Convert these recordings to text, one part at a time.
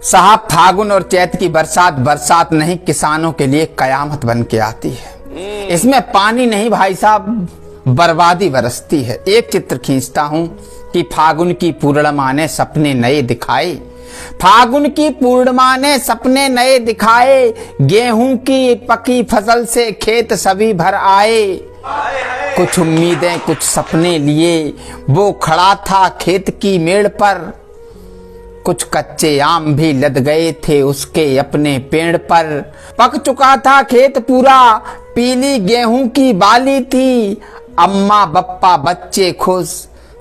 साहब, फागुन और चैत की बरसात नहीं, किसानों के लिए कयामत बन के आती है। इसमें पानी नहीं भाई साहब, बर्बादी बरसती है। एक चित्र खींचता हूं कि फागुन की पूर्णिमा ने सपने नए दिखाए, फागुन की पूर्णिमा ने सपने नए दिखाए, गेहूं की पकी फसल से खेत सभी भर आए। कुछ उम्मीदें कुछ सपने लिए वो खड़ा था खेत की मेड़ पर, कुछ कच्चे आम भी लद गए थे उसके अपने पेड़ पर। पक चुका था खेत पूरा, पीली गेहूं की बाली थी, अम्मा बप्पा बच्चे खुश,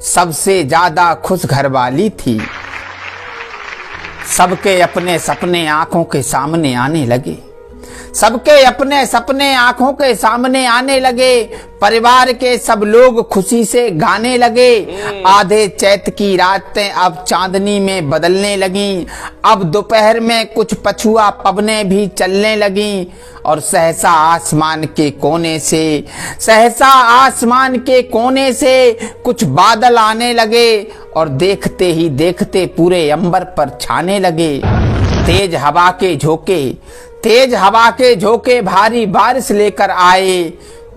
सबसे ज्यादा खुश घरवाली थी। सबके अपने सपने आंखों के सामने आने लगे, सबके अपने सपने आंखों के सामने आने लगे, परिवार के सब लोग खुशी से गाने लगे। आधे चैत की रातें अब चांदनी में बदलने लगीं, अब दोपहर में कुछ पछुआ पवनें भी चलने लगीं, और सहसा आसमान के कोने से कुछ बादल आने लगे, और देखते ही देखते पूरे अंबर पर छाने लगे। तेज हवा के झोंके भारी बारिश लेकर आए,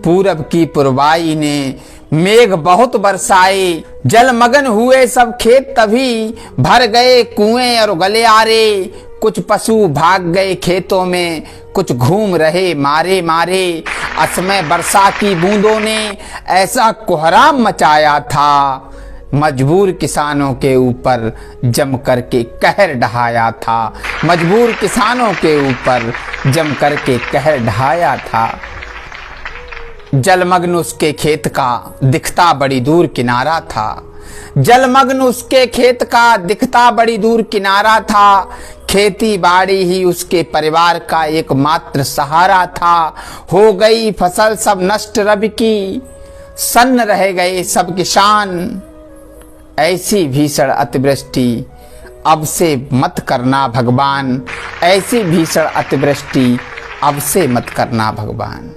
पूरब की पुरवाई ने मेघ बहुत बरसाए। जलमग्न हुए सब खेत तभी, भर गए कुएं और गलियारे, कुछ पशु भाग गए खेतों में, कुछ घूम रहे मारे मारे। असमय वर्षा की बूंदों ने ऐसा कोहराम मचाया था, मजबूर किसानों के ऊपर जम करके कहर ढहाया था, मजबूर किसानों के ऊपर जम करके कहर ढहाया था। जलमग्न उसके खेत का दिखता बड़ी दूर किनारा था, जलमग्न उसके खेत का दिखता बड़ी दूर किनारा था। खेती बाड़ी ही उसके परिवार का एकमात्र सहारा था। हो गई फसल सब नष्ट रब की, सन्न रह गए सब किसान। ऐसी भीषण अतिवृष्टि अब से मत करना भगवान, ऐसी भीषण अतिवृष्टि अब से मत करना भगवान।